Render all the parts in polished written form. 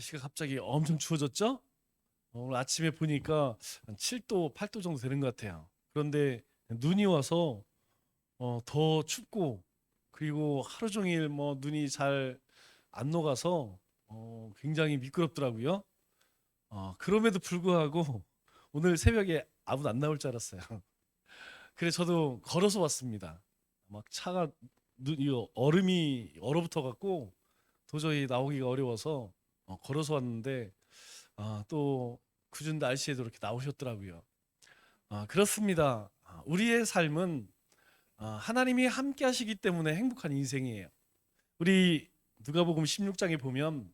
날씨가 갑자기 엄청 추워졌죠? 오늘 아침에 보니까 한 7도, 8도 정도 되는 것 같아요. 그런데 눈이 와서 더 춥고, 그리고 하루 종일 뭐 눈이 잘 안 녹아서 굉장히 미끄럽더라고요. 그럼에도 불구하고 오늘 새벽에 아무도 안 나올 줄 알았어요. 그래서 저도 걸어서 왔습니다. 막 차가 이거 얼음이 얼어붙어 갖고 도저히 나오기가 어려워서 걸어서 왔는데, 또 굳은 날씨에도 이렇게 나오셨더라고요. 그렇습니다. 우리의 삶은 하나님이 함께 하시기 때문에 행복한 인생이에요. 우리 누가복음 16장에 보면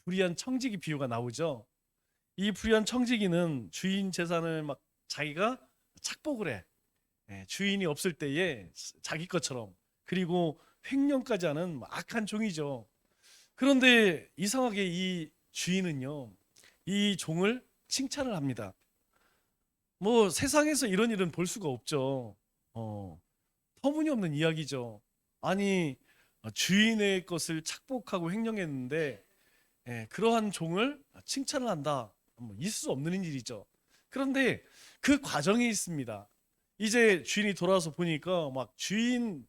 불의한 청지기 비유가 나오죠. 이 불의한 청지기는 주인 재산을 막 자기가 착복을 해. 주인이 없을 때에 자기 것처럼. 그리고 횡령까지 하는 악한 종이죠. 그런데 이상하게 이 주인은요, 이 종을 칭찬을 합니다. 뭐 세상에서 이런 일은 볼 수가 없죠. 터무니없는 이야기죠. 아니, 주인의 것을 착복하고 횡령했는데, 그러한 종을 칭찬을 한다. 뭐 있을 수 없는 일이죠. 그런데 그 과정이 있습니다. 이제 주인이 돌아와서 보니까 막 주인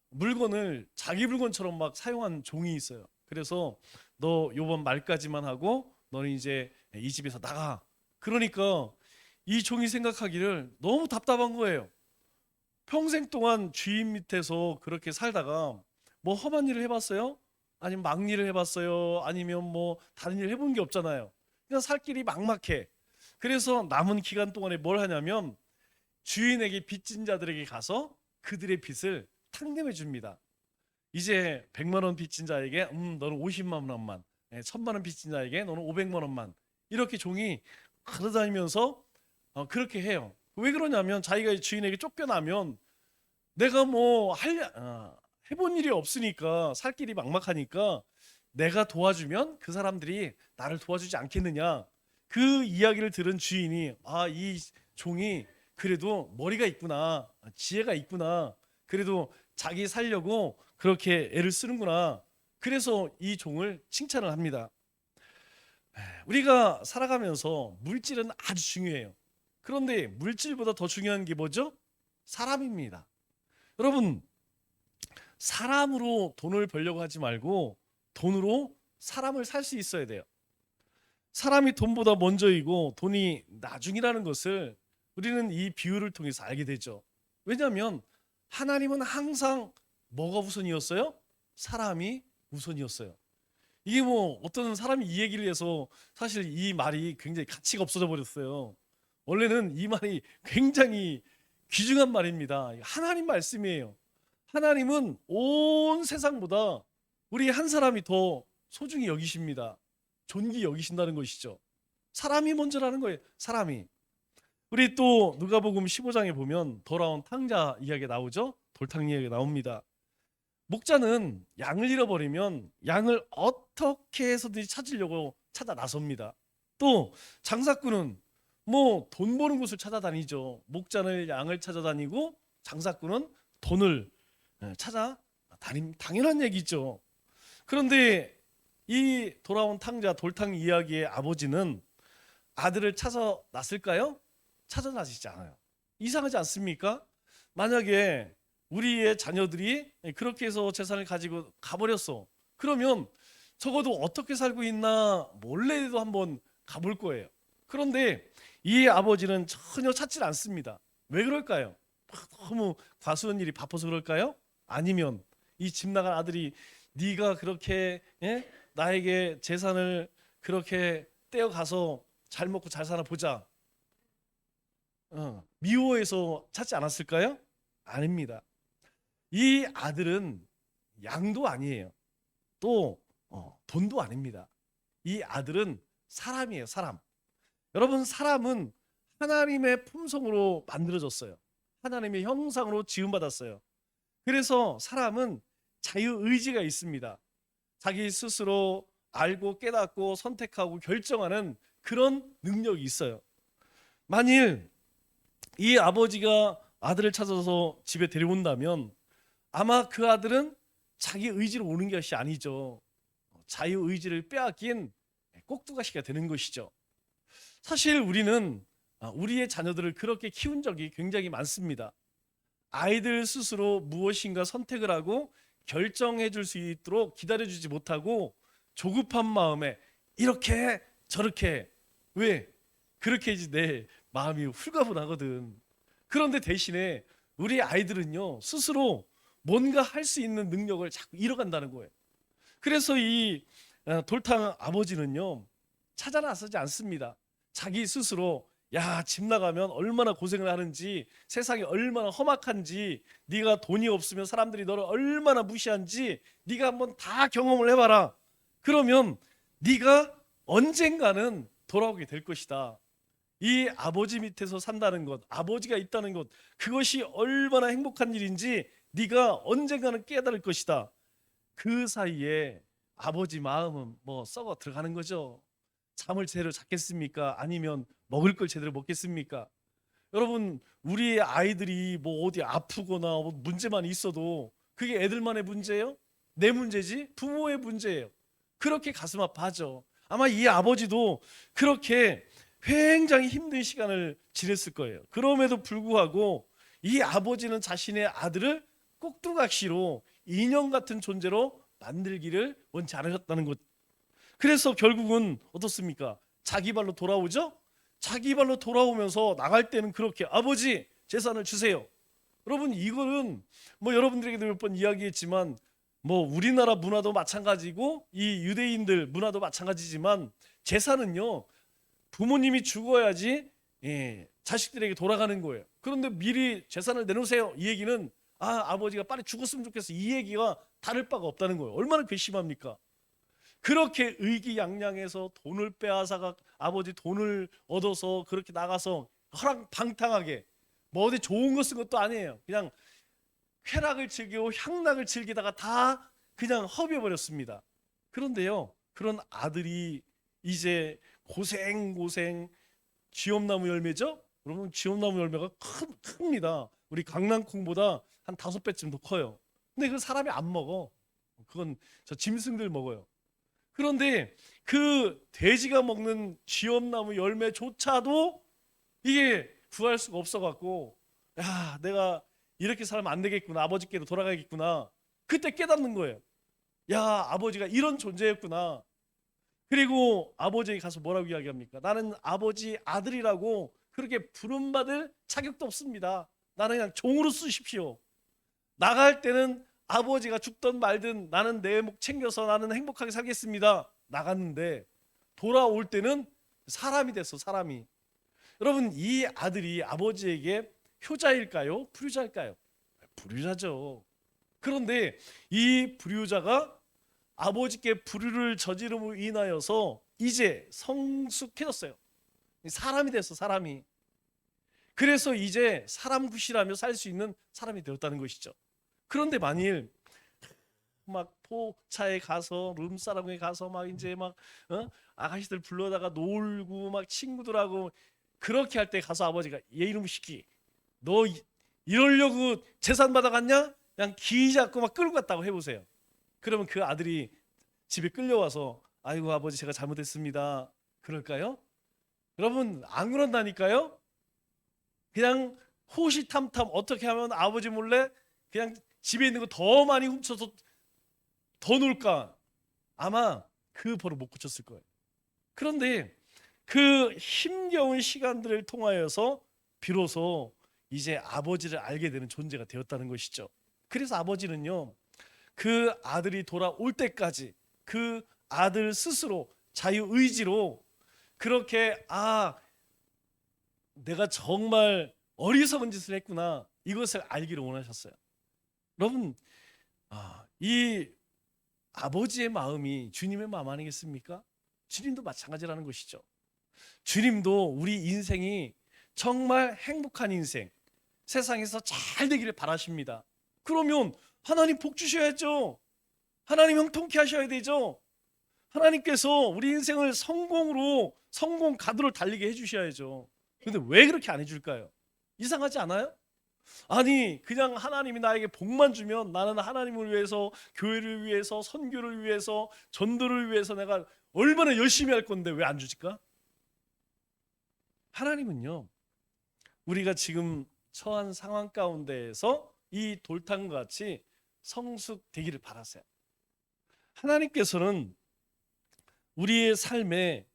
물건을 자기 물건처럼 막 사용한 종이 있어요. 그래서 너 요번 말까지만 하고 너는 이제 이 집에서 나가. 그러니까 이 종이 생각하기를 너무 답답한 거예요. 평생 동안 주인 밑에서 그렇게 살다가 뭐 험한 일을 해봤어요? 아니면 막일을 해봤어요? 아니면 뭐 다른 일 해본 게 없잖아요. 그냥 살 길이 막막해. 그래서 남은 기간 동안에 뭘 하냐면 주인에게 빚진 자들에게 가서 그들의 빚을 탕감해 줍니다. 이제 100만 원 빚진 자에게 너는 50만 원만, 1000만 원 빚진 자에게 너는 500만 원만. 이렇게 종이 걸어다니면서 그렇게 해요. 왜 그러냐면 자기가 주인에게 쫓겨나면 내가 뭐 해본 일이 없으니까 살 길이 막막하니까 내가 도와주면 그 사람들이 나를 도와주지 않겠느냐. 그 이야기를 들은 주인이 이 종이 그래도 머리가 있구나, 지혜가 있구나, 그래도 자기 살려고 그렇게 애를 쓰는구나. 그래서 이 종을 칭찬을 합니다. 우리가 살아가면서 물질은 아주 중요해요. 그런데 물질보다 더 중요한 게 뭐죠? 사람입니다. 여러분, 사람으로 돈을 벌려고 하지 말고 돈으로 사람을 살 수 있어야 돼요. 사람이 돈보다 먼저이고 돈이 나중이라는 것을 우리는 이 비유를 통해서 알게 되죠. 왜냐하면 하나님은 항상 뭐가 우선이었어요? 사람이 우선이었어요. 이게 뭐 어떤 사람이 이 얘기를 해서 사실 이 말이 굉장히 가치가 없어져 버렸어요. 원래는 이 말이 굉장히 귀중한 말입니다. 하나님 말씀이에요. 하나님은 온 세상보다 우리 한 사람이 더 소중히 여기십니다. 존귀 여기신다는 것이죠. 사람이 먼저라는 거예요. 사람이. 우리 또 누가복음 15장에 보면 돌아온 탕자 이야기 나오죠. 돌탕 이야기 나옵니다. 목자는 양을 잃어버리면 양을 어떻게 해서든지 찾으려고 찾아 나섭니다. 또 장사꾼은 뭐 돈 버는 곳을 찾아다니죠. 목자는 양을 찾아다니고 장사꾼은 돈을 찾아다님 당연한 얘기죠. 그런데 이 돌아온 탕자 돌탕 이야기의 아버지는 아들을 찾아 났을까요? 찾아 나시지 않아요. 이상하지 않습니까? 만약에 우리의 자녀들이 그렇게 해서 재산을 가지고 가버렸어. 그러면 적어도 어떻게 살고 있나 몰래도 한번 가볼 거예요. 그런데 이 아버지는 전혀 찾질 않습니다. 왜 그럴까요? 너무 과수원 일이 바빠서 그럴까요? 아니면 이 집 나간 아들이 네가 그렇게 나에게 재산을 그렇게 떼어가서 잘 먹고 잘 사나 보자, 미워해서 찾지 않았을까요? 아닙니다. 이 아들은 양도 아니에요. 또 돈도 아닙니다. 이 아들은 사람이에요. 사람. 여러분, 사람은 하나님의 품성으로 만들어졌어요. 하나님의 형상으로 지음받았어요. 그래서 사람은 자유의지가 있습니다. 자기 스스로 알고 깨닫고 선택하고 결정하는 그런 능력이 있어요. 만일 이 아버지가 아들을 찾아서 집에 데려온다면 아마 그 아들은 자기 의지로 오는 것이 아니죠. 자유의지를 빼앗긴 꼭두가시가 되는 것이죠. 사실 우리는 우리의 자녀들을 그렇게 키운 적이 굉장히 많습니다. 아이들 스스로 무엇인가 선택을 하고 결정해 줄 수 있도록 기다려주지 못하고 조급한 마음에 이렇게 저렇게 왜 그렇게 해야지 내 마음이 홀가분하거든. 그런데 대신에 우리 아이들은요 스스로 뭔가 할 수 있는 능력을 자꾸 잃어간다는 거예요. 그래서 이 돌탕 아버지는요 찾아 나서지 않습니다. 자기 스스로 야, 집 나가면 얼마나 고생을 하는지, 세상이 얼마나 험악한지, 네가 돈이 없으면 사람들이 너를 얼마나 무시한지 네가 한번 다 경험을 해봐라. 그러면 네가 언젠가는 돌아오게 될 것이다. 이 아버지 밑에서 산다는 것, 아버지가 있다는 것, 그것이 얼마나 행복한 일인지 네가 언젠가는 깨달을 것이다. 그 사이에 아버지 마음은 뭐 썩어 들어가는 거죠. 잠을 제대로 잤겠습니까? 아니면 먹을 걸 제대로 먹겠습니까? 여러분, 우리 아이들이 뭐 어디 아프거나 뭐 문제만 있어도 그게 애들만의 문제예요? 내 문제지? 부모의 문제예요. 그렇게 가슴 아파하죠. 아마 이 아버지도 그렇게 굉장히 힘든 시간을 지냈을 거예요. 그럼에도 불구하고 이 아버지는 자신의 아들을 꼭두각시로 인형 같은 존재로 만들기를 원치 않으셨다는 것. 그래서 결국은 어떻습니까? 자기 발로 돌아오죠? 자기 발로 돌아오면서 나갈 때는 그렇게 아버지 재산을 주세요. 여러분 이거는 뭐 여러분들에게도 몇 번 이야기했지만 뭐 우리나라 문화도 마찬가지고 이 유대인들 문화도 마찬가지지만 재산은요 부모님이 죽어야지 자식들에게 돌아가는 거예요. 그런데 미리 재산을 내놓으세요. 이 얘기는 아버지가 빨리 죽었으면 좋겠어. 이 얘기가 다를 바가 없다는 거예요. 얼마나 괘씸합니까? 그렇게 의기양양해서 돈을 빼앗아가 아버지 돈을 얻어서 그렇게 나가서 허랑방탕하게 뭐 어디 좋은 거 쓴 것도 아니에요. 그냥 쾌락을 즐기고 향락을 즐기다가 다 그냥 허비해버렸습니다. 그런데요 그런 아들이 이제 고생 쥐엄나무 열매죠? 여러분 쥐엄나무 열매가 큽니다. 우리 강낭콩보다 한 5배쯤 더 커요. 근데 그 사람이 안 먹어. 그건 저 짐승들 먹어요. 그런데 그 돼지가 먹는 쥐엄나무 열매조차도 이게 구할 수가 없어갖고 야 내가 이렇게 살면 안 되겠구나. 아버지께로 돌아가겠구나. 그때 깨닫는 거예요. 야 아버지가 이런 존재였구나. 그리고 아버지에게 가서 뭐라고 이야기합니까? 나는 아버지 아들이라고 그렇게 부름받을 자격도 없습니다. 나는 그냥 종으로 쓰십시오. 나갈 때는 아버지가 죽든 말든 나는 내 목 챙겨서 나는 행복하게 살겠습니다. 나갔는데 돌아올 때는 사람이 됐어. 사람이. 여러분 이 아들이 아버지에게 효자일까요? 불효자일까요? 불효자죠. 그런데 이 불효자가 아버지께 불효를 저지름으로 인하여서 이제 성숙해졌어요. 사람이 됐어. 사람이. 그래서 이제 사람 구실하며 살 수 있는 사람이 되었다는 것이죠. 그런데 만일 막 포차에 가서 룸사롱에 가서 막 이제 막 아가씨들 불러다가 놀고 막 친구들하고 그렇게 할 때 가서 아버지가 얘 이놈 시키 너 이러려고 재산 받아갔냐? 그냥 기 잡고 막 끌고 갔다고 해보세요. 그러면 그 아들이 집에 끌려와서 아이고 아버지 제가 잘못했습니다. 그럴까요? 여러분 안 그런다니까요. 그냥 호시탐탐 어떻게 하면 아버지 몰래 그냥 집에 있는 거 더 많이 훔쳐서 더 놀까? 아마 그 버릇 못 고쳤을 거예요. 그런데 그 힘겨운 시간들을 통하여서 비로소 이제 아버지를 알게 되는 존재가 되었다는 것이죠. 그래서 아버지는요 그 아들이 돌아올 때까지 그 아들 스스로 자유의지로 그렇게 내가 정말 어리석은 짓을 했구나 이것을 알기를 원하셨어요. 여러분 이 아버지의 마음이 주님의 마음 아니겠습니까? 주님도 마찬가지라는 것이죠. 주님도 우리 인생이 정말 행복한 인생 세상에서 잘 되기를 바라십니다. 그러면 하나님 복 주셔야죠. 하나님 형통케 하셔야 되죠. 하나님께서 우리 인생을 성공으로 성공 가도를 달리게 해주셔야죠. 그런데 왜 그렇게 안 해줄까요? 이상하지 않아요? 아니 그냥 하나님이 나에게 복만 주면 나는 하나님을 위해서 교회를 위해서 선교를 위해서 전도를 위해서 내가 얼마나 열심히 할 건데 왜 안 주실까? 하나님은요, 우리가 지금 처한 상황 가운데에서 이 돌탕과 같이 성숙되기를 바라세요. 하나님께서는 우리의 삶에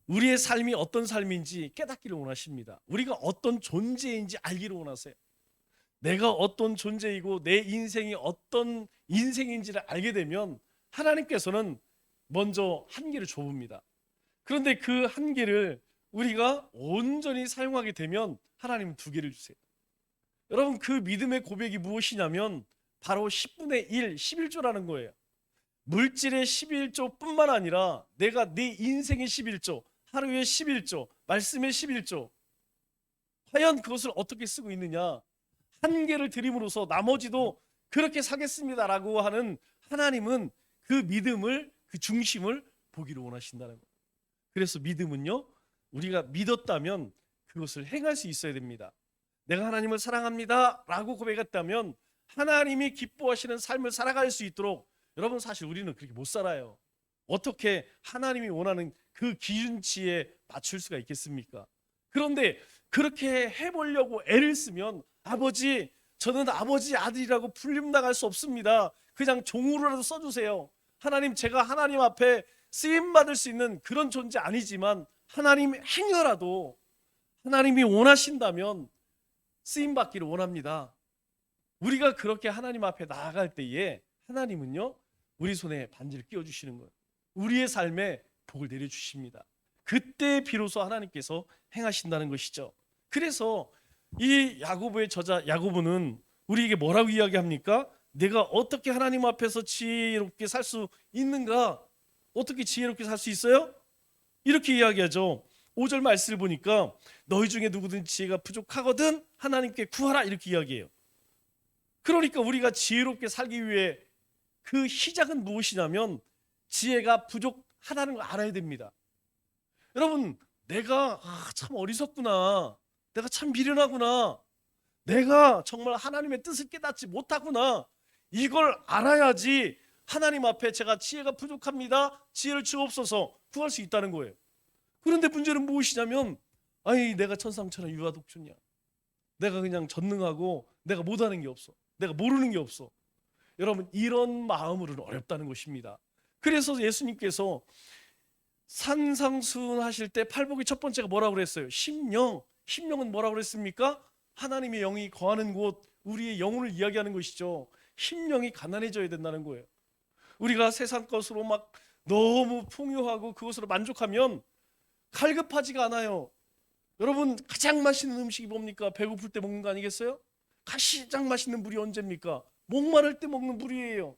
우리의 삶이 어떤 삶인지 깨닫기를 원하십니다. 우리가 어떤 존재인지 알기를 원하세요. 내가 어떤 존재이고 내 인생이 어떤 인생인지를 알게 되면 하나님께서는 먼저 한계를 좁습니다. 그런데 그 한계를 우리가 온전히 사용하게 되면 하나님은 2개를 주세요. 여러분, 그 믿음의 고백이 무엇이냐면 바로 10분의 1, 11조라는 거예요. 물질의 11조 뿐만 아니라 내가 내 인생의 11조, 하루의 11조, 말씀의 11조, 과연 그것을 어떻게 쓰고 있느냐. 한계를 드림으로써 나머지도 그렇게 사겠습니다라고 하는 하나님은 그 믿음을, 그 중심을 보기를 원하신다는 거예요. 그래서 믿음은요, 우리가 믿었다면 그것을 행할 수 있어야 됩니다. 내가 하나님을 사랑합니다 라고 고백했다면 하나님이 기뻐하시는 삶을 살아갈 수 있도록, 여러분 사실 우리는 그렇게 못 살아요. 어떻게 하나님이 원하는 그 기준치에 맞출 수가 있겠습니까? 그런데 그렇게 해보려고 애를 쓰면 아버지, 저는 아버지 아들이라고 불림 나갈 수 없습니다. 그냥 종으로라도 써주세요. 하나님, 제가 하나님 앞에 쓰임받을 수 있는 그런 존재 아니지만 하나님 행여라도 하나님이 원하신다면 쓰임받기를 원합니다. 우리가 그렇게 하나님 앞에 나아갈 때에 하나님은요, 우리 손에 반지를 끼워주시는 거예요. 우리의 삶에 복을 내려주십니다. 그때 비로소 하나님께서 행하신다는 것이죠. 그래서 이 야고보의 저자 야고보는 우리에게 뭐라고 이야기합니까? 내가 어떻게 하나님 앞에서 지혜롭게 살 수 있는가? 어떻게 지혜롭게 살 수 있어요? 이렇게 이야기하죠. 5절 말씀을 보니까 너희 중에 누구든 지혜가 부족하거든 하나님께 구하라, 이렇게 이야기해요. 그러니까 우리가 지혜롭게 살기 위해 그 시작은 무엇이냐면 지혜가 부족하다는 걸 알아야 됩니다. 여러분, 내가 참 어리석구나, 내가 참 미련하구나, 내가 정말 하나님의 뜻을 깨닫지 못하구나, 이걸 알아야지 하나님 앞에 제가 지혜가 부족합니다, 지혜를 주옵소서 구할 수 있다는 거예요. 그런데 문제는 무엇이냐면 아니, 내가 천상천하 유아독존이야, 내가 그냥 전능하고 내가 못하는 게 없어, 내가 모르는 게 없어. 여러분, 이런 마음으로는 어렵다는 것입니다. 그래서 예수님께서 산상수훈 하실 때 팔복의 첫 번째가 뭐라고 그랬어요? 심령. 심령은 뭐라고 그랬습니까? 하나님의 영이 거하는 곳, 우리의 영혼을 이야기하는 것이죠. 심령이 가난해져야 된다는 거예요. 우리가 세상 것으로 막 너무 풍요하고 그것으로 만족하면 갈급하지가 않아요. 여러분, 가장 맛있는 음식이 뭡니까? 배고플 때 먹는 거 아니겠어요? 가장 맛있는 물이 언제입니까? 목마를 때 먹는 물이에요.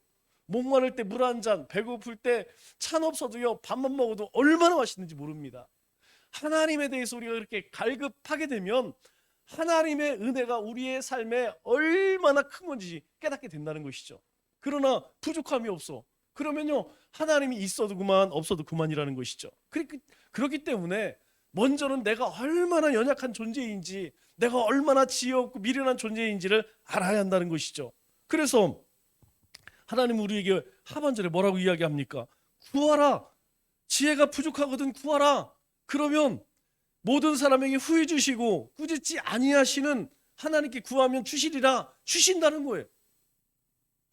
목마를 때 물 한 잔, 배고플 때 찬 없어도요, 밥만 먹어도 얼마나 맛있는지 모릅니다. 하나님에 대해서 우리가 그렇게 갈급하게 되면 하나님의 은혜가 우리의 삶에 얼마나 큰 건지 깨닫게 된다는 것이죠. 그러나 부족함이 없어, 그러면요, 하나님이 있어도 그만, 없어도 그만이라는 것이죠. 그렇기 때문에 먼저는 내가 얼마나 연약한 존재인지, 내가 얼마나 지혜 없고 미련한 존재인지를 알아야 한다는 것이죠. 그래서 하나님 우리에게 하반절에 뭐라고 이야기합니까? 구하라. 지혜가 부족하거든 구하라. 그러면 모든 사람에게 후히 주시고 꾸짖지 아니하시는 하나님께 구하면 주시리라. 주신다는 거예요.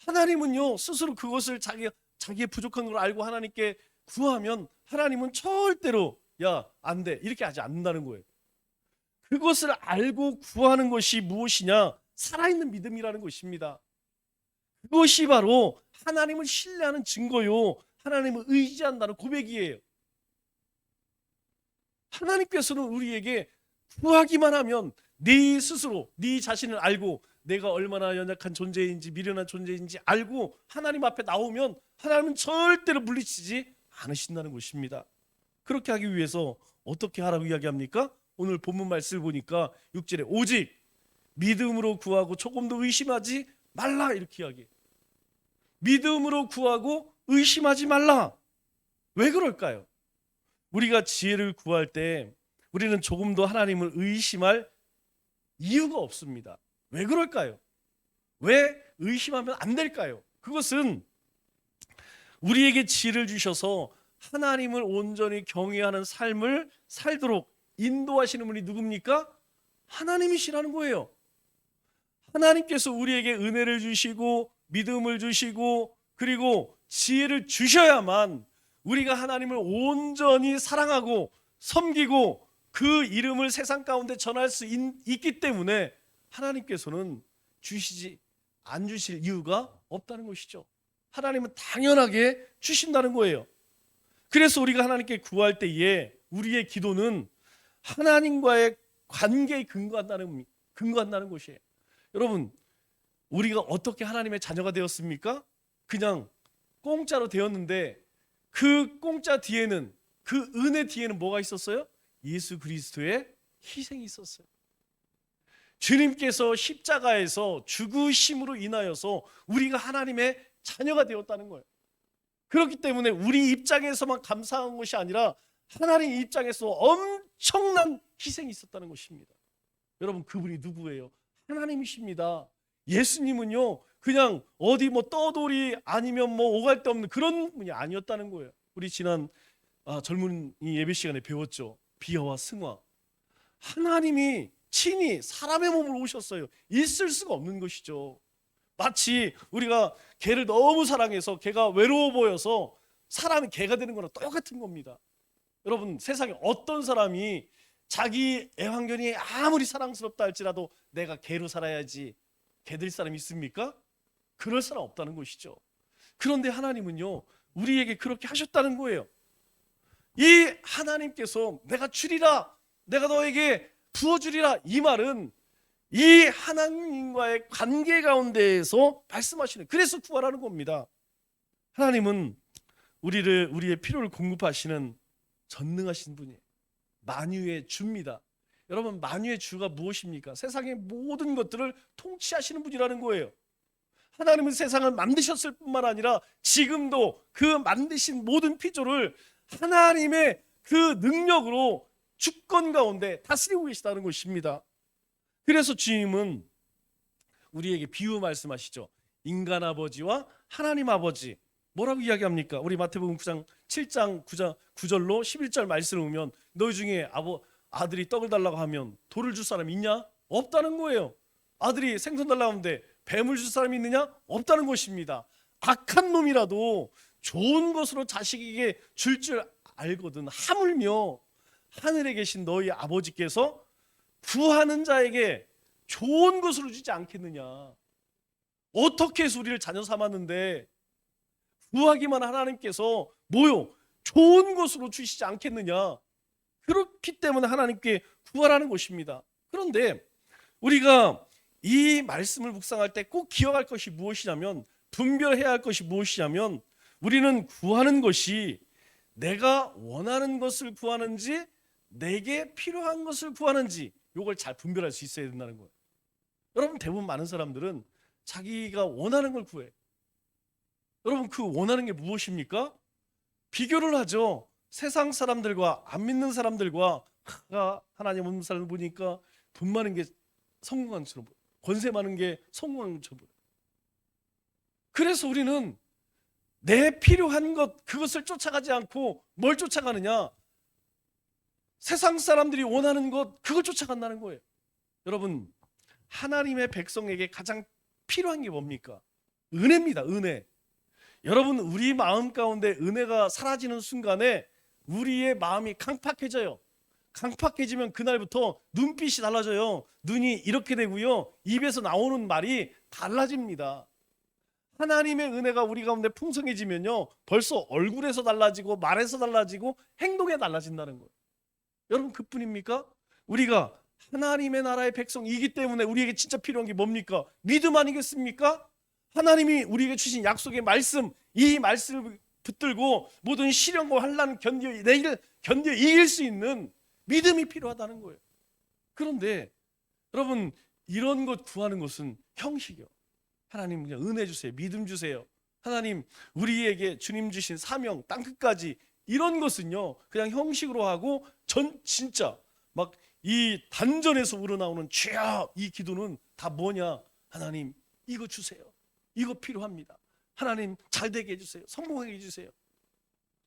하나님은요, 스스로 그것을 자기의 부족한 걸 알고 하나님께 구하면 하나님은 절대로 야, 안 돼, 이렇게 하지 않는다는 거예요. 그것을 알고 구하는 것이 무엇이냐? 살아있는 믿음이라는 것입니다. 그것이 바로 하나님을 신뢰하는 증거요, 하나님을 의지한다는 고백이에요. 하나님께서는 우리에게 구하기만 하면 네 스스로 네 자신을 알고 내가 얼마나 연약한 존재인지 미련한 존재인지 알고 하나님 앞에 나오면 하나님은 절대로 물리치지 않으신다는 것입니다. 그렇게 하기 위해서 어떻게 하라고 이야기합니까? 오늘 본문 말씀을 보니까 6절에 오직 믿음으로 구하고 조금도 의심하지 말라, 이렇게 이야기해요. 믿음으로 구하고 의심하지 말라. 왜 그럴까요? 우리가 지혜를 구할 때 우리는 조금도 하나님을 의심할 이유가 없습니다. 왜 그럴까요? 왜 의심하면 안 될까요? 그것은 우리에게 지혜를 주셔서 하나님을 온전히 경외하는 삶을 살도록 인도하시는 분이 누굽니까? 하나님이시라는 거예요. 하나님께서 우리에게 은혜를 주시고 믿음을 주시고 그리고 지혜를 주셔야만 우리가 하나님을 온전히 사랑하고 섬기고 그 이름을 세상 가운데 전할 수 있기 때문에 하나님께서는 주시지 안 주실 이유가 없다는 것이죠. 하나님은 당연하게 주신다는 거예요. 그래서 우리가 하나님께 구할 때에 우리의 기도는 하나님과의 관계에 근거한다는 것이에요. 여러분, 우리가 어떻게 하나님의 자녀가 되었습니까? 그냥 공짜로 되었는데 그 공짜 뒤에는, 그 은혜 뒤에는 뭐가 있었어요? 예수 그리스도의 희생이 있었어요. 주님께서 십자가에서 죽으심으로 인하여서 우리가 하나님의 자녀가 되었다는 거예요. 그렇기 때문에 우리 입장에서만 감사한 것이 아니라 하나님 입장에서 엄청난 희생이 있었다는 것입니다. 여러분, 그분이 누구예요? 하나님이십니다. 예수님은요 그냥 어디 뭐 떠돌이 아니면 뭐 오갈 데 없는 그런 분이 아니었다는 거예요. 우리 지난 젊은이 예배 시간에 배웠죠. 비화와 승화. 하나님이 친히 사람의 몸을 오셨어요. 있을 수가 없는 것이죠. 마치 우리가 개를 너무 사랑해서 개가 외로워 보여서 사람이 개가 되는 거랑 똑같은 겁니다. 여러분, 세상에 어떤 사람이 자기 애완견이 아무리 사랑스럽다 할지라도 내가 개로 살아야지 개될 사람이 있습니까? 그럴 사람 없다는 것이죠. 그런데 하나님은요 우리에게 그렇게 하셨다는 거예요. 이 하나님께서 내가 주리라, 내가 너에게 부어주리라, 이 말은 이 하나님과의 관계 가운데에서 말씀하시는, 그래서 구하라는 겁니다. 하나님은 우리의 필요를 공급하시는 전능하신 분이에요. 만유의 주입니다. 여러분, 만유의 주가 무엇입니까? 세상의 모든 것들을 통치하시는 분이라는 거예요. 하나님은 세상을 만드셨을 뿐만 아니라 지금도 그 만드신 모든 피조를 하나님의 그 능력으로 주권 가운데 다스리고 계시다는 것입니다. 그래서 주님은 우리에게 비유 말씀하시죠. 인간 아버지와 하나님 아버지. 뭐라고 이야기합니까? 우리 마태복음 9장 7장 9절로 11절 말씀을 보면 너희 중에 아들이 떡을 달라고 하면 돌을 줄 사람이 있냐? 없다는 거예요. 아들이 생선 달라고 하는데 뱀을 줄 사람이 있느냐? 없다는 것입니다. 악한 놈이라도 좋은 것으로 자식에게 줄 알거든 하물며 하늘에 계신 너희 아버지께서 구하는 자에게 좋은 것으로 주지 않겠느냐. 어떻게 해서 우리를 자녀 삼았는데 구하기만 하나님께서 뭐요? 좋은 것으로 주시지 않겠느냐. 그렇기 때문에 하나님께 구하라는 것입니다. 그런데 우리가 이 말씀을 묵상할 때 꼭 기억할 것이 무엇이냐면, 분별해야 할 것이 무엇이냐면, 우리는 구하는 것이 내가 원하는 것을 구하는지 내게 필요한 것을 구하는지 이걸 잘 분별할 수 있어야 된다는 거예요. 여러분, 대부분 많은 사람들은 자기가 원하는 걸 구해. 여러분, 그 원하는 게 무엇입니까? 비교를 하죠. 세상 사람들과 안 믿는 사람들과 하나님 없는 사람을 보니까 돈 많은 게 성공한 것처럼 보여. 권세 많은 게 성공한 것처럼 보여. 그래서 우리는 내 필요한 것, 그것을 쫓아가지 않고 뭘 쫓아가느냐? 세상 사람들이 원하는 것, 그걸 쫓아간다는 거예요. 여러분, 하나님의 백성에게 가장 필요한 게 뭡니까? 은혜입니다. 은혜. 여러분, 우리 마음 가운데 은혜가 사라지는 순간에 우리의 마음이 강팍해져요. 강팍해지면 그날부터 눈빛이 달라져요. 눈이 이렇게 되고요, 입에서 나오는 말이 달라집니다. 하나님의 은혜가 우리 가운데 풍성해지면요, 벌써 얼굴에서 달라지고 말에서 달라지고 행동에 달라진다는 거예요. 여러분, 그뿐입니까? 우리가 하나님의 나라의 백성이기 때문에 우리에게 진짜 필요한 게 뭡니까? 믿음 아니겠습니까? 하나님이 우리에게 주신 약속의 말씀, 이 말씀을 붙들고 모든 시련과 환난 견뎌 이길 수 있는 믿음이 필요하다는 거예요. 그런데 여러분, 이런 것 구하는 것은 형식이요. 하나님 그냥 은혜 주세요, 믿음 주세요. 하나님 우리에게 주님 주신 사명 땅끝까지, 이런 것은요 그냥 형식으로 하고 진짜 막 이 단전에서 우러나오는 주여, 이 기도는 다 뭐냐? 하나님 이거 주세요, 이거 필요합니다. 하나님 잘 되게 해주세요. 성공하게 해주세요.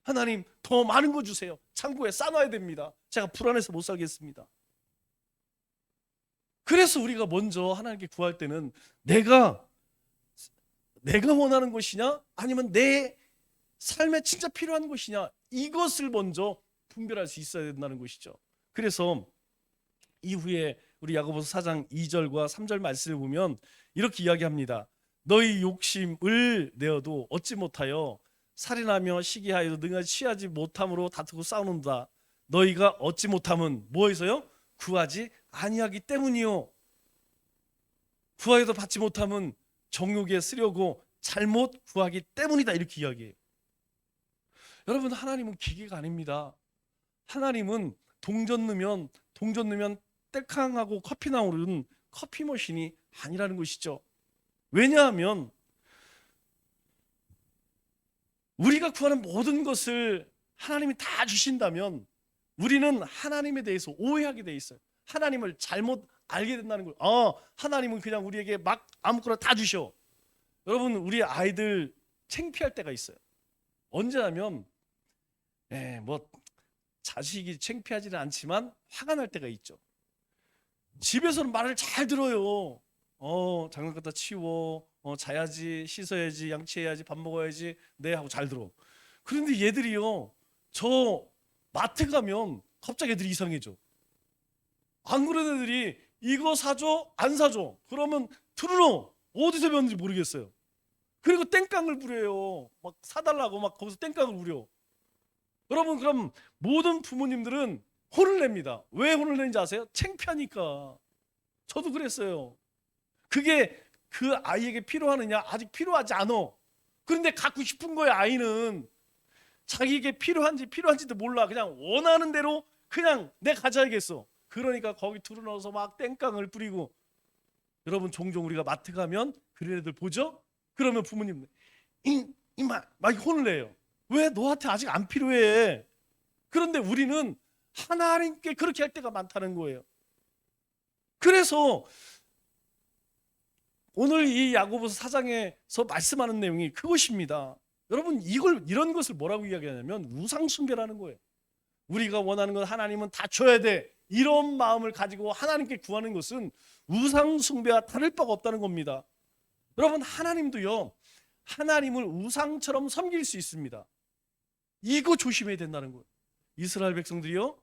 하나님 더 많은 거 주세요. 창고에 싸놔야 됩니다. 제가 불안해서 못 살겠습니다. 그래서 우리가 먼저 하나님께 구할 때는 내가 원하는 것이냐 아니면 내 삶에 진짜 필요한 것이냐, 이것을 먼저 분별할 수 있어야 된다는 것이죠. 그래서 이후에 우리 야고보서 4장 2절과 3절 말씀을 보면 이렇게 이야기합니다. 너희 욕심을 내어도 얻지 못하여 살인하며 시기하여도 능히 취하지 못함으로 다투고 싸우는다. 너희가 얻지 못함은 뭐에서요? 구하지 아니하기 때문이요. 구하여도 받지 못함은 정욕에 쓰려고 잘못 구하기 때문이다. 이렇게 이야기해요. 여러분, 하나님은 기계가 아닙니다. 하나님은 동전 넣으면 떼캉하고 커피 나오는 커피 머신이 아니라는 것이죠. 왜냐하면 우리가 구하는 모든 것을 하나님이 다 주신다면 우리는 하나님에 대해서 오해하게 돼 있어요. 하나님을 잘못 알게 된다는 거예요. 하나님은 그냥 우리에게 막 아무거나 다 주셔. 여러분, 우리 아이들 창피할 때가 있어요. 언제냐면 자식이 창피하지는 않지만 화가 날 때가 있죠. 집에서는 말을 잘 들어요. 장난 갖다 치워, 자야지, 씻어야지, 양치해야지, 밥 먹어야지, 네 하고 잘 들어. 그런데 얘들이요, 저 마트 가면 갑자기 애들이 이상해져. 안 그런 애들이 이거 사줘 안 사줘 그러면 들으러 어디서 배웠는지 모르겠어요. 그리고 땡깡을 부려요. 막 사달라고 막 거기서 땡깡을 부려. 여러분, 그럼 모든 부모님들은 혼을 냅니다. 왜 혼을 내는지 아세요? 창피하니까. 저도 그랬어요. 그게 그 아이에게 필요하느냐? 아직 필요하지 않아. 그런데 갖고 싶은 거예요. 아이는 자기에게 필요한지도 몰라. 그냥 원하는 대로 그냥 내 가져야겠어. 그러니까 거기 들어넣어서 막 땡깡을 뿌리고. 여러분, 종종 우리가 마트 가면 그런 애들 보죠? 그러면 부모님 이마 막 혼을 내요. 왜? 너한테 아직 안 필요해. 그런데 우리는 하나님께 그렇게 할 때가 많다는 거예요. 그래서 오늘 이 야고보서 4장에서 말씀하는 내용이 그것입니다. 여러분, 이런 것을 뭐라고 이야기하냐면 우상 숭배라는 거예요. 우리가 원하는 건 하나님은 다 줘야 돼. 이런 마음을 가지고 하나님께 구하는 것은 우상 숭배와 다를 바가 없다는 겁니다. 여러분, 하나님도요, 하나님을 우상처럼 섬길 수 있습니다. 이거 조심해야 된다는 거예요. 이스라엘 백성들이요,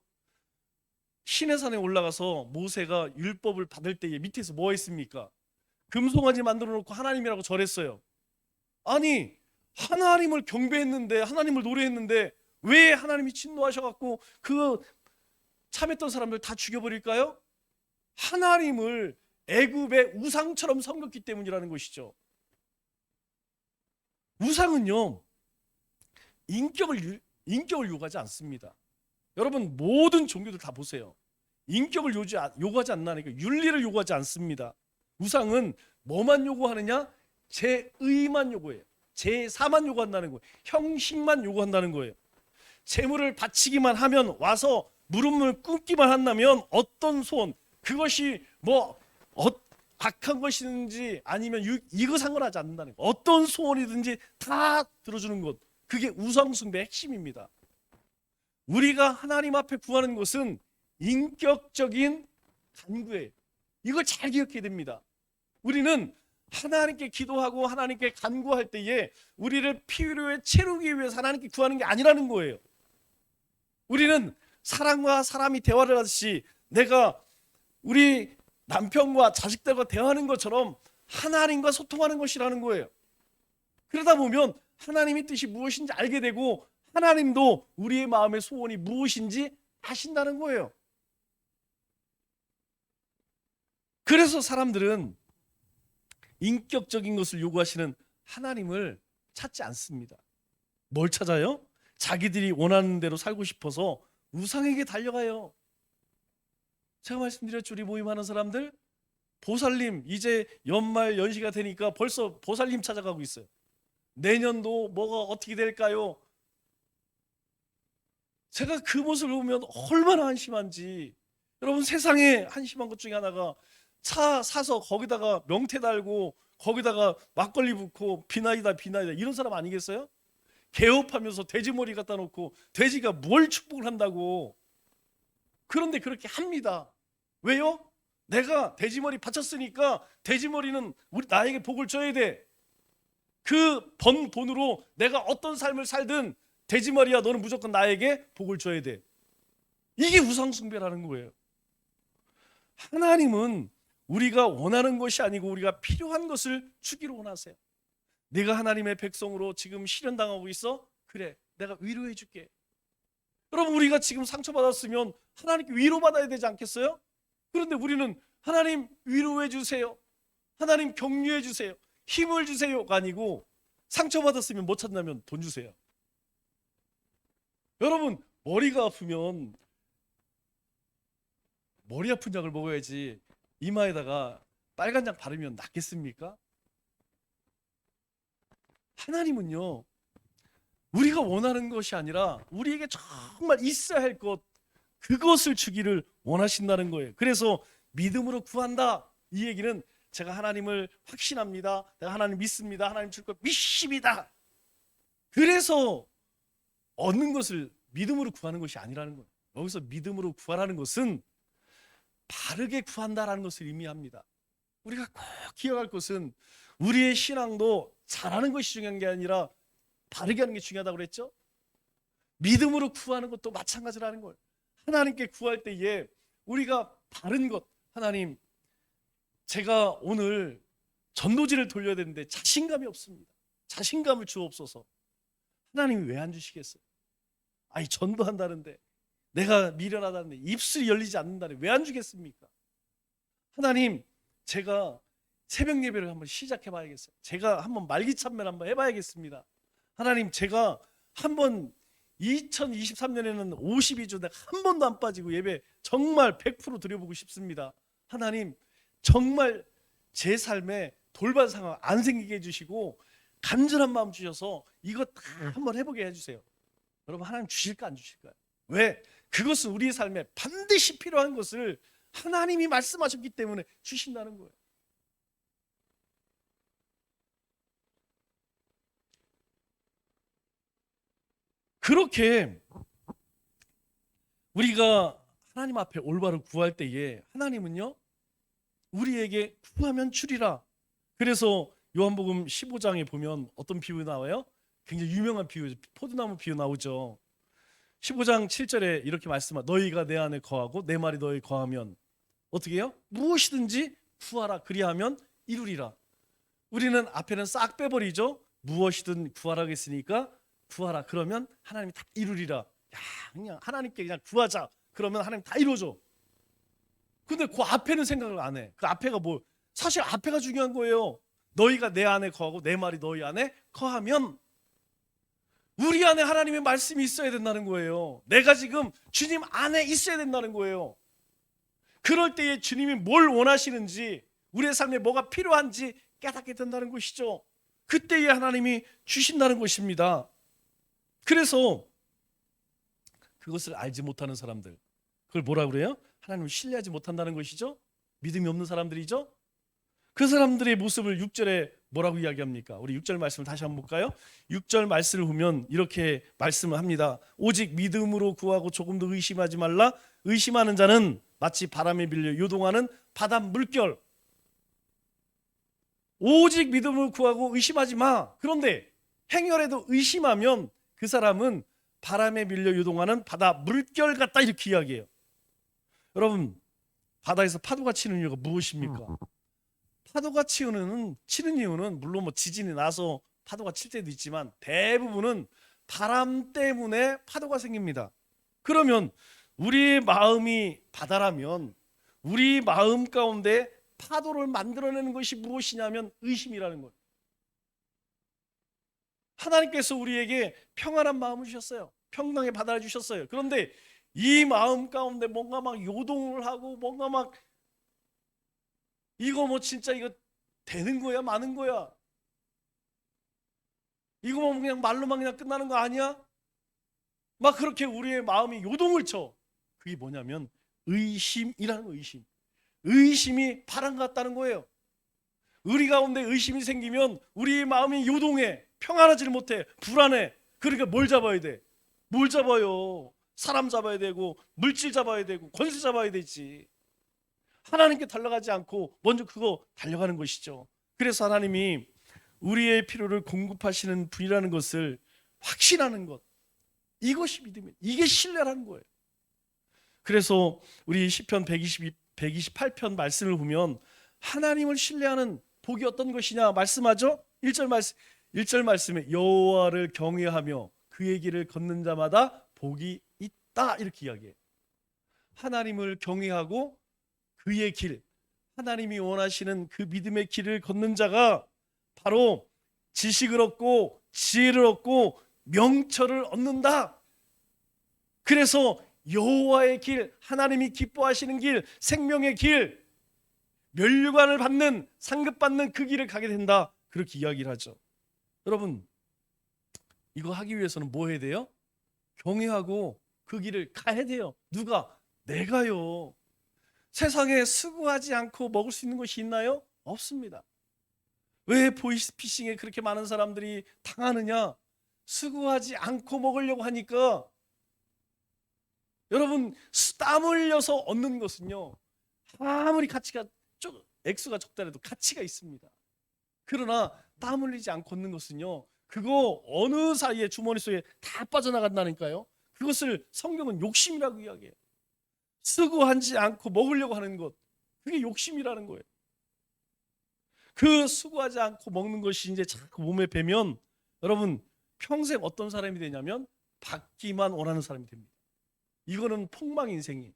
시내산에 올라가서 모세가 율법을 받을 때에 밑에서 뭐 했습니까? 금송아지 만들어 놓고 하나님이라고 절했어요. 아니, 하나님을 경배했는데, 하나님을 노래했는데 왜 하나님이 진노하셔갖고 그 참했던 사람들 다 죽여버릴까요? 하나님을 애굽의 우상처럼 섬겼기 때문이라는 것이죠. 우상은요, 인격을 요구하지 않습니다. 여러분, 모든 종교들 다 보세요. 인격을 요구하지 않나니까 윤리를 요구하지 않습니다. 우상은 뭐만 요구하느냐? 제의만 요구해요. 제사만 요구한다는 거예요. 형식만 요구한다는 거예요. 제물을 바치기만 하면, 와서 무릎을 꿇기만 한다면 어떤 소원, 그것이 악한 것이든지 아니면 이거 상관하지 않는다는 거예요. 어떤 소원이든지 다 들어주는 것, 그게 우상숭배의 핵심입니다. 우리가 하나님 앞에 구하는 것은 인격적인 간구예요. 이걸 잘 기억해야 됩니다. 우리는 하나님께 기도하고 하나님께 간구할 때에 우리를 필요에 채우기 위해서 하나님께 구하는 게 아니라는 거예요. 우리는 사람과 사람이 대화를 하듯이 내가 우리 남편과 자식들과 대화하는 것처럼 하나님과 소통하는 것이라는 거예요. 그러다 보면 하나님의 뜻이 무엇인지 알게 되고 하나님도 우리의 마음의 소원이 무엇인지 아신다는 거예요. 그래서 사람들은 인격적인 것을 요구하시는 하나님을 찾지 않습니다. 뭘 찾아요? 자기들이 원하는 대로 살고 싶어서 우상에게 달려가요. 제가 말씀드렸죠, 우리 모임하는 사람들 보살님, 이제 연말 연시가 되니까 벌써 보살님 찾아가고 있어요. 내년도 뭐가 어떻게 될까요? 제가 그 모습을 보면 얼마나 한심한지. 여러분, 세상에 한심한 것 중에 하나가 차 사서 거기다가 명태 달고 거기다가 막걸리 붓고 비나이다 이런 사람 아니겠어요? 개업하면서 돼지 머리 갖다 놓고 돼지가 뭘 축복을 한다고. 그런데 그렇게 합니다. 왜요? 내가 돼지 머리 바쳤으니까 돼지 머리는 나에게 복을 줘야 돼. 그 번 돈으로 내가 어떤 삶을 살든 돼지 머리야 너는 무조건 나에게 복을 줘야 돼. 이게 우상숭배라는 거예요. 하나님은 우리가 원하는 것이 아니고 우리가 필요한 것을 주기를 원하세요. 네가 하나님의 백성으로 지금 시련당하고 있어? 그래, 내가 위로해 줄게. 여러분, 우리가 지금 상처받았으면 하나님께 위로받아야 되지 않겠어요? 그런데 우리는 하나님 위로해 주세요, 하나님 격려해 주세요, 힘을 주세요가 아니고 상처받았으면 뭐 찾냐면 돈 주세요. 여러분, 머리가 아프면 머리 아픈 약을 먹어야지 이마에다가 빨간 약 바르면 낫겠습니까? 하나님은요, 우리가 원하는 것이 아니라 우리에게 정말 있어야 할 것, 그것을 주기를 원하신다는 거예요. 그래서 믿음으로 구한다, 이 얘기는 제가 하나님을 확신합니다, 내가 하나님 믿습니다, 하나님 줄 것 믿습니다, 그래서 얻는 것을 믿음으로 구하는 것이 아니라는 거예요. 여기서 믿음으로 구하라는 것은 바르게 구한다라는 것을 의미합니다. 우리가 꼭 기억할 것은 우리의 신앙도 잘하는 것이 중요한 게 아니라 바르게 하는 게 중요하다고 그랬죠. 믿음으로 구하는 것도 마찬가지라는 거예요. 하나님께 구할 때에 우리가 바른 것, 하나님 제가 오늘 전도지를 돌려야 되는데 자신감이 없습니다, 자신감을 주옵소서. 하나님이 왜 안 주시겠어요? 아니, 전도한다는데, 내가 미련하다는데, 입술이 열리지 않는다는데 왜 안 주겠습니까? 하나님, 제가 새벽 예배를 한번 시작해 봐야겠어요. 제가 한번 말기참배를 한번 해봐야겠습니다. 하나님, 제가 한번 2023년에는 52주 내가 한 번도 안 빠지고 예배 정말 100% 드려보고 싶습니다. 하나님, 정말 제 삶에 돌발 상황 안 생기게 해주시고 간절한 마음 주셔서 이거 다 한번 해보게 해주세요. 여러분, 하나님 주실까 안 주실까요? 왜? 그것은 우리의 삶에 반드시 필요한 것을 하나님이 말씀하셨기 때문에 주신다는 거예요. 그렇게 우리가 하나님 앞에 올바로 구할 때에 하나님은요, 우리에게 구하면 주리라. 그래서 요한복음 15장에 보면 어떤 비유 나와요? 굉장히 유명한 비유, 포도나무 비유 나오죠. 15장 7절에 이렇게 말씀하죠. 너희가 내 안에 거하고 내 말이 너희 거하면 어떻게 해요? 무엇이든지 구하라, 그리하면 이루리라. 우리는 앞에는 싹 빼버리죠. 무엇이든 구하라 했으니까 구하라, 그러면 하나님이 다 이루리라. 야, 그냥 하나님께 그냥 구하자, 그러면 하나님 다 이루어줘. 근데 그 앞에는 생각을 안 해. 그 앞에가 뭐, 사실 앞에가 중요한 거예요. 너희가 내 안에 거하고 내 말이 너희 안에 거하면, 우리 안에 하나님의 말씀이 있어야 된다는 거예요. 내가 지금 주님 안에 있어야 된다는 거예요. 그럴 때에 주님이 뭘 원하시는지, 우리의 삶에 뭐가 필요한지 깨닫게 된다는 것이죠. 그때에 하나님이 주신다는 것입니다. 그래서 그것을 알지 못하는 사람들, 그걸 뭐라 그래요? 하나님을 신뢰하지 못한다는 것이죠. 믿음이 없는 사람들이죠. 그 사람들의 모습을 6절에 뭐라고 이야기합니까? 우리 6절 말씀을 다시 한번 볼까요? 6절 말씀을 보면 이렇게 말씀을 합니다. 오직 믿음으로 구하고 조금도 의심하지 말라. 의심하는 자는 마치 바람에 밀려 요동하는 바다 물결. 오직 믿음으로 구하고 의심하지 마. 그런데 행여라도 의심하면 그 사람은 바람에 밀려 요동하는 바다 물결 같다, 이렇게 이야기해요. 여러분, 바다에서 파도가 치는 이유가 무엇입니까? 파도가 치는 이유는 물론 뭐 지진이 나서 파도가 칠 때도 있지만 대부분은 바람 때문에 파도가 생깁니다. 그러면 우리의 마음이 바다라면 우리 마음 가운데 파도를 만들어내는 것이 무엇이냐면 의심이라는 거예요. 하나님께서 우리에게 평안한 마음을 주셨어요. 평강의 바다를 주셨어요. 그런데 이 마음 가운데 뭔가 막 요동을 하고 뭔가 막 이거 뭐 진짜 이거 되는 거야 마는 거야, 이거 뭐 그냥 말로만 그냥 끝나는 거 아니야? 막 그렇게 우리의 마음이 요동을 쳐. 그게 뭐냐면 의심이라는 거. 의심이 바람 같다는 거예요. 우리 가운데 의심이 생기면 우리 마음이 요동해, 평안하지를 못해, 불안해. 그러니까 뭘 잡아야 돼? 뭘 잡아요? 사람 잡아야 되고 물질 잡아야 되고 권세 잡아야 되지. 하나님께 달려가지 않고 먼저 그거 달려가는 것이죠. 그래서 하나님이 우리의 필요를 공급하시는 분이라는 것을 확신하는 것, 이것이 믿음이에요. 이게 신뢰라는 거예요. 그래서 우리 시편 128편 말씀을 보면 하나님을 신뢰하는 복이 어떤 것이냐 말씀하죠. 1절 말씀에 여호와를 경외하며 그의 길을 걷는 자마다 복이 있다, 이렇게 이야기해요. 하나님을 경외하고 그의 길, 하나님이 원하시는 그 믿음의 길을 걷는 자가 바로 지식을 얻고 지혜를 얻고 명철을 얻는다. 그래서 여호와의 길, 하나님이 기뻐하시는 길, 생명의 길, 면류관을 받는, 상급받는 그 길을 가게 된다, 그렇게 이야기를 하죠. 여러분, 이거 하기 위해서는 뭐 해야 돼요? 경외하고 그 길을 가야 돼요. 누가? 내가요. 세상에 수고하지 않고 먹을 수 있는 것이 있나요? 없습니다. 왜 보이스피싱에 그렇게 많은 사람들이 당하느냐? 수고하지 않고 먹으려고 하니까. 여러분, 땀 흘려서 얻는 것은요, 아무리 가치가 액수가 적더라도 가치가 있습니다. 그러나 땀 흘리지 않고 얻는 것은요, 그거 어느 사이에 주머니 속에 다 빠져나간다니까요. 그것을 성경은 욕심이라고 이야기해요. 수고하지 않고 먹으려고 하는 것, 그게 욕심이라는 거예요. 그 수고하지 않고 먹는 것이 이제 자꾸 몸에 배면 여러분 평생 어떤 사람이 되냐면 받기만 원하는 사람이 됩니다. 이거는 폭망 인생이에요.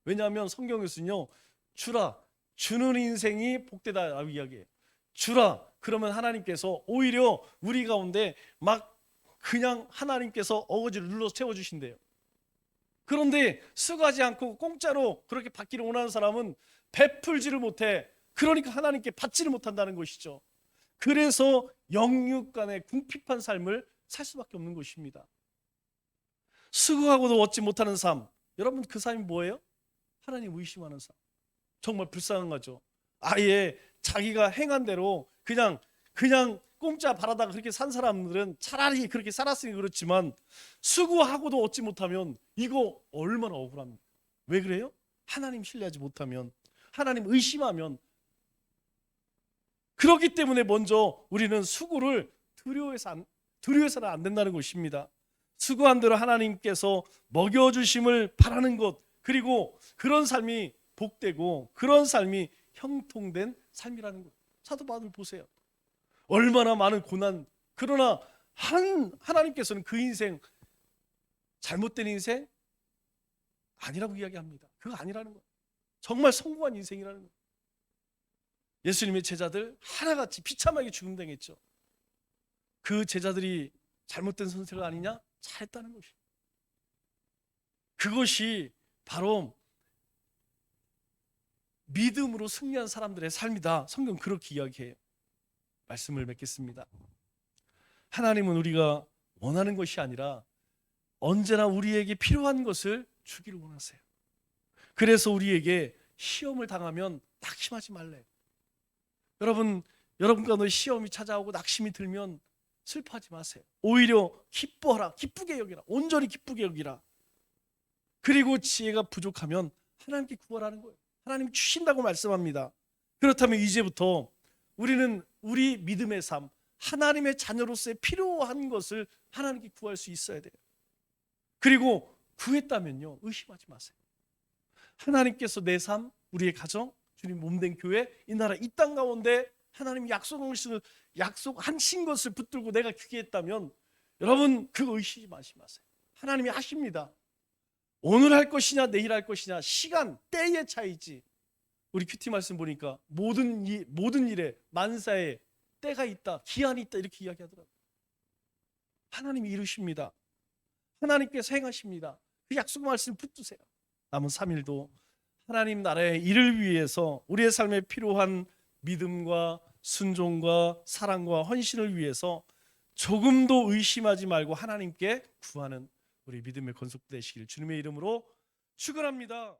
왜냐하면 성경에서는요, 주라, 주는 인생이 복되다라고 이야기해요. 주라, 그러면 하나님께서 오히려 우리 가운데 막 그냥 하나님께서 어거지를 눌러 채워주신대요. 그런데 수고하지 않고 공짜로 그렇게 받기를 원하는 사람은 베풀지를 못해. 그러니까 하나님께 받지를 못한다는 것이죠. 그래서 영육 간의 궁핍한 삶을 살 수밖에 없는 것입니다. 수고하고도 얻지 못하는 삶, 여러분 그 삶이 뭐예요? 하나님 의심하는 삶. 정말 불쌍한 거죠. 아예 자기가 행한 대로 그냥 공짜 바라다가 그렇게 산 사람들은 차라리 그렇게 살았으니 그렇지만 수고하고도 얻지 못하면 이거 얼마나 억울합니까? 왜 그래요? 하나님 신뢰하지 못하면, 하나님 의심하면. 그렇기 때문에 먼저 우리는 수고를 두려워해서는 안 된다는 것입니다. 수고한 대로 하나님께서 먹여주심을 바라는 것, 그리고 그런 삶이 복되고 그런 삶이 형통된 삶이라는 것. 사도 바울 보세요. 얼마나 많은 고난, 그러나 하나님께서는 그 인생 잘못된 인생 아니라고 이야기합니다. 그거 아니라는 거예요. 정말 성공한 인생이라는 거예요. 예수님의 제자들 하나같이 비참하게 죽음당했죠. 그 제자들이 잘못된 선택을 아니냐? 잘했다는 것이. 그것이 바로 믿음으로 승리한 사람들의 삶이다. 성경 그렇게 이야기해요. 말씀을 맺겠습니다. 하나님은 우리가 원하는 것이 아니라 언제나 우리에게 필요한 것을 주기를 원하세요. 그래서 우리에게 시험을 당하면 낙심하지 말래요. 여러분 가운데 시험이 찾아오고 낙심이 들면 슬퍼하지 마세요. 오히려 기뻐하라, 기쁘게 여기라, 온전히 기쁘게 여기라. 그리고 지혜가 부족하면 하나님께 구하라는 거예요. 하나님 주신다고 말씀합니다. 그렇다면 이제부터 우리는 우리 믿음의 삶, 하나님의 자녀로서의 필요한 것을 하나님께 구할 수 있어야 돼요. 그리고 구했다면요, 의심하지 마세요. 하나님께서 내 삶, 우리의 가정, 주님 몸된 교회, 이 나라, 이 땅 가운데 하나님이 약속하신 것을 붙들고 내가 기도했다면 여러분 그거 의심하지 마세요. 하나님이 하십니다. 오늘 할 것이냐 내일 할 것이냐 시간, 때의 차이지. 우리 큐티 말씀 보니까 모든 일에 만사에 때가 있다, 기한이 있다, 이렇게 이야기하더라고요. 하나님이 이루십니다. 하나님께서 행하십니다. 그 약속 말씀 붙드세요. 남은 3일도 하나님 나라의 일을 위해서 우리의 삶에 필요한 믿음과 순종과 사랑과 헌신을 위해서 조금도 의심하지 말고 하나님께 구하는 우리 믿음의 건속 되시길 주님의 이름으로 축원합니다.